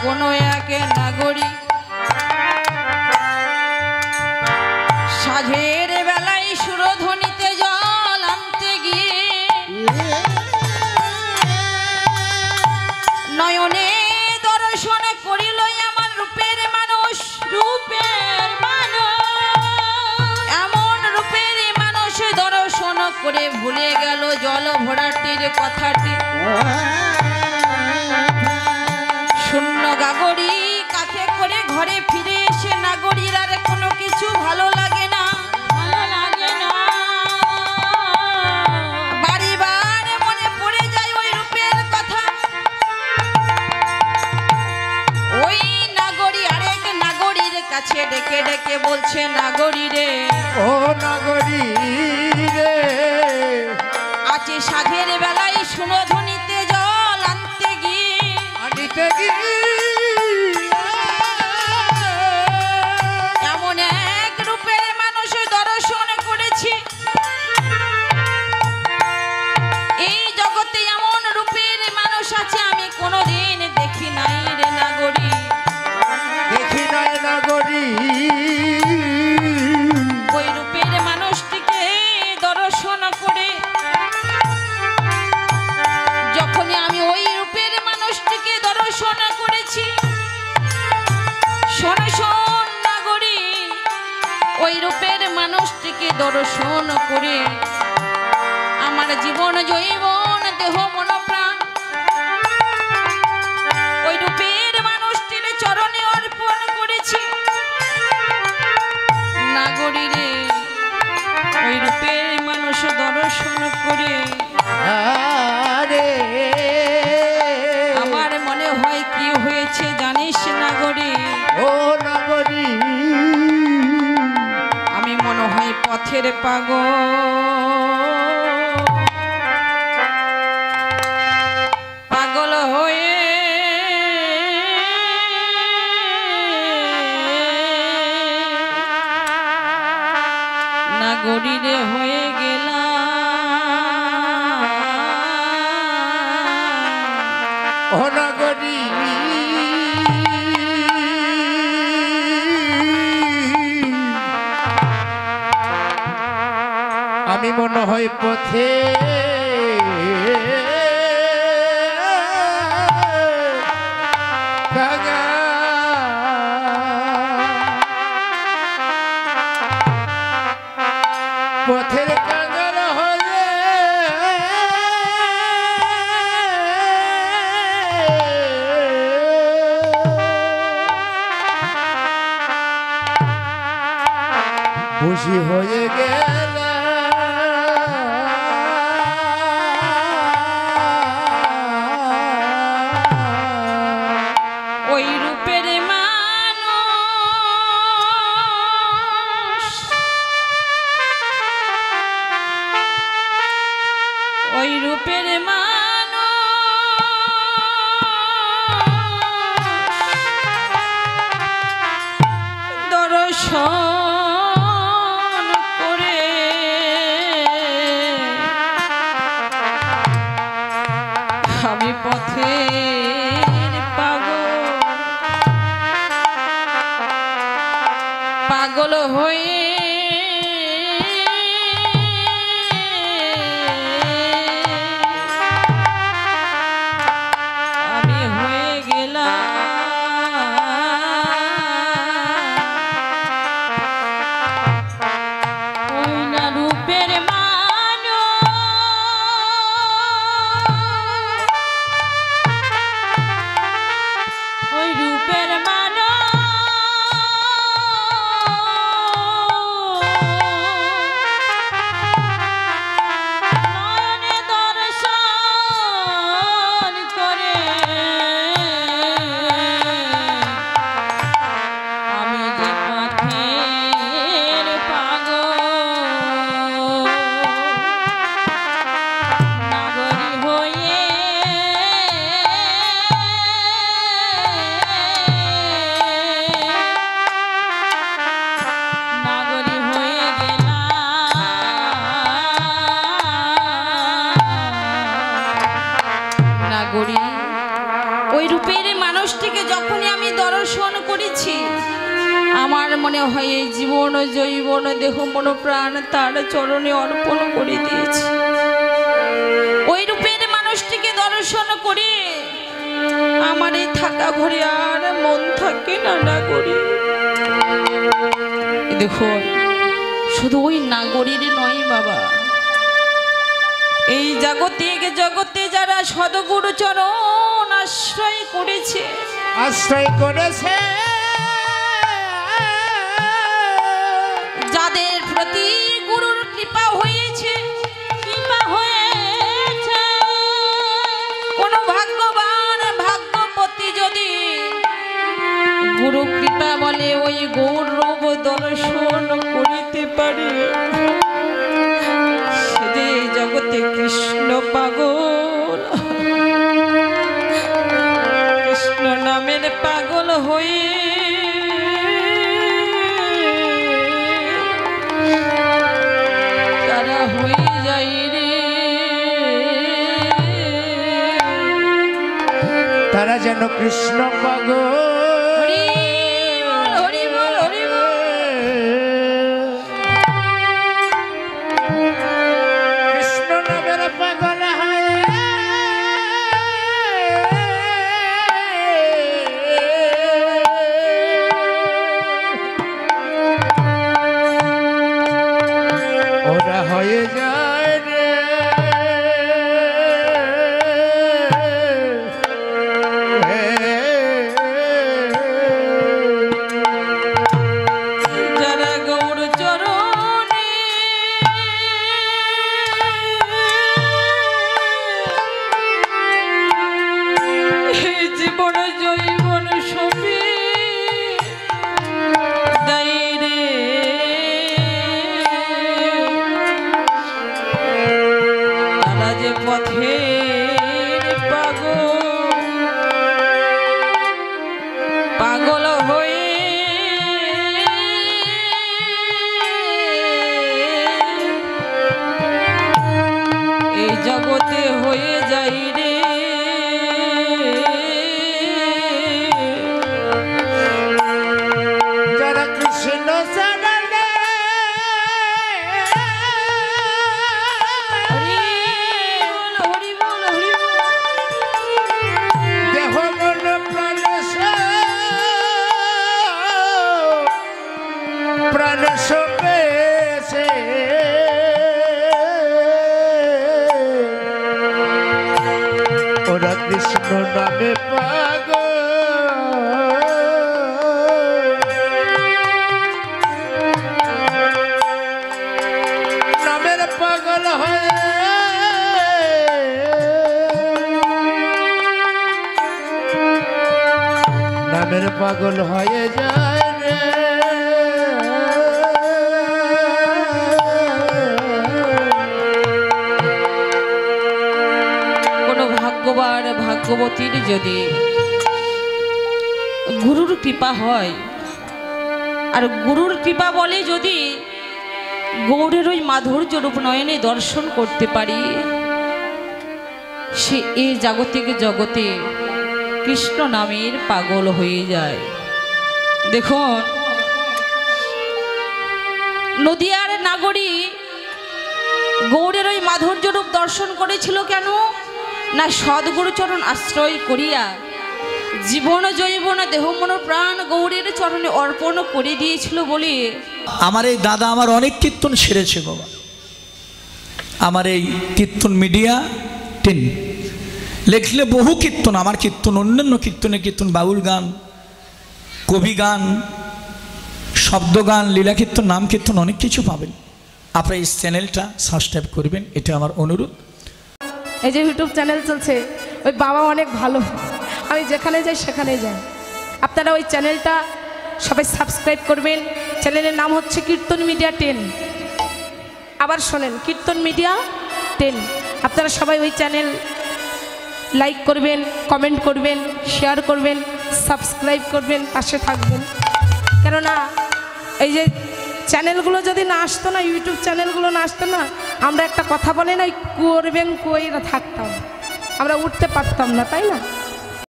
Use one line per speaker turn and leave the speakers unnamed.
কোনো এক নাগরী সাঁঝের বেলায় সুরধ্বনিতে জল আনতে গিয়ে নয়নে দর্শন করিল আমার রূপের মানুষ। এমন রূপের মানুষ দর্শন করে ভুলে গেল জল ভরাটির কথাটি। শূন্য গাগরি কাকে করে ঘরে ফিরে এসে নাগরীর আর কোনো কিছু ভালো লাগে না, বাড়িবার মনে পড়ে যায় ওই রূপের কথা। ওই নাগরী আরেক নাগরীর কাছে ডেকে ডেকে বলছে, নাগরী রে,
ও নাগরী রে,
আছে সাঁঝের বেলায় সুরধ্বনিতে জল আনতে গিয়ে এমন এক রূপের মানুষ দর্শন করেছি। এই জগতে এমন রূপের মানুষ আছে আমি কোনোদিন দেখি নাই রে নাগরী,
দেখি নাই নাগরী।
ওই রূপের মানুষটিকে দর্শন করে যখনই আমি ওই রূপের মানুষটিকে দর্শন করেছি, শোন শোন নাগরী, ওই রূপের মানুষটিকে দর্শন করে আমার জীবন জৈবন দেহ মন প্রাণ ওই রূপের মানুষটির চরণে অর্পণ করেছি। নাগরী রে, ওই রূপের মানুষ দর্শন করে
আরে
আমার মনে হয় কি হয়েছে জানিস নাগরী?
ও নাগরী,
আমি মনে হয় পথের পাগল, পাগল হয়ে নাগরী রে হয়ে গেলাম।
ও নাগরী, আমি মনে হয় পথে পথের কাঙাল হয়ে খুশি হয়ে গেল।
ওই রূপের মানুষ, ওই রূপের মানুষ দর্শন করে আমি পথের পাগল, পাগল হয়ে আমি হয়ে গেলাম। ওই না রূপের মানুষ, ওই রূপের মানুষ ওই রূপের মানুষটিকে যখনই আমি দর্শন করেছি, আমার মনে হয় এই জীবন জৈবন দেহ মন প্রাণ তার চরণে অর্পণ করে দিয়েছি। ওই রূপের মানুষটিকে দর্শন করে আমার এই থাকা ঘরে আর মন থাকে না নাগরী। দেখুন, শুধু ওই নাগরীর নয় বাবা, এই জগতে যারা সদগুরু চরণ আশ্রয় করেছে, যাদের প্রতি গুরুর কৃপা হয়েছে, কোন ভাগ্যবান ভাগ্যপতি যদি গুরু কৃপা বলে ওই গৌরব দর্শন করিতে পারে, সে জগতে কৃষ্ণ পাগল, কৃষ্ণ নামের পাগল হয়ে তারা হয়ে যায় রে,
তারা যেন কৃষ্ণ পাগল। পাগল হয়ে এই জগতে হয়ে যাই রে, যারা কৃষ্ণ চরণে দেহ মন প্রাণ সপেছে, ওরা কৃষ্ণ নামে পাগল, নামের পাগল হয়ে নামের পাগল হয়ে যায় রে।
কোনো ভাগ্যবান ভাগ্যবতীর যদি গুরুর কৃপা হয়, আর গুরুর কৃপা বলে যদি গৌরের ওই মাধুর্য রূপ নয়নে দর্শন করতে পারি, সে এই জাগতিক জগতে কৃষ্ণ নামের পাগল হয়ে যায়। দেখুন, নদিয়ার নাগরী গৌরের ওই মাধুর্য রূপ দর্শন করেছিল কেন না, সদ্গুরুচরণ আশ্রয় করিয়া জীবন জৈবন দেহ মন প্রাণ গৌরের চরণে অর্পণ করে দিয়েছিল বলে।
আমার এই দাদা আমার অনেক কীর্তন সেরেছে বাবা, আমার এই কীর্তন মিডিয়া 10 লেখলে বহু কীর্তন, আমার কীর্তন অন্যান্য কীর্তনে কীর্তন, বাউল গান, কবি গান, শব্দ গান, লীলা কীর্তন, নাম কীর্তন, অনেক কিছু পাবেন। আপনারা এই চ্যানেলটা সাবস্ক্রাইব করবেন, এটা আমার অনুরোধ।
এই যে ইউটিউব চ্যানেল চলছে, ওই বাবা অনেক ভালো, আমি যেখানে যাই সেখানে যাই। আপনারা ওই চ্যানেলটা সবাই সাবস্ক্রাইব করবেন। চ্যানেলের নাম হচ্ছে কীর্তন মিডিয়া 10। আবার শোনেন, কীর্তন মিডিয়া 10। আপনারা সবাই ওই চ্যানেল লাইক করবেন, কমেন্ট করবেন, শেয়ার করবেন, সাবস্ক্রাইব করবেন, পাশে থাকবেন। কেননা এই যে চ্যানেলগুলো যদি না আসতো না, ইউটিউব চ্যানেলগুলো না আসতো না, আমরা একটা কথা বলে না, করবেন কইরা থাকতাম, আমরা উঠতে পারতাম না, তাই না?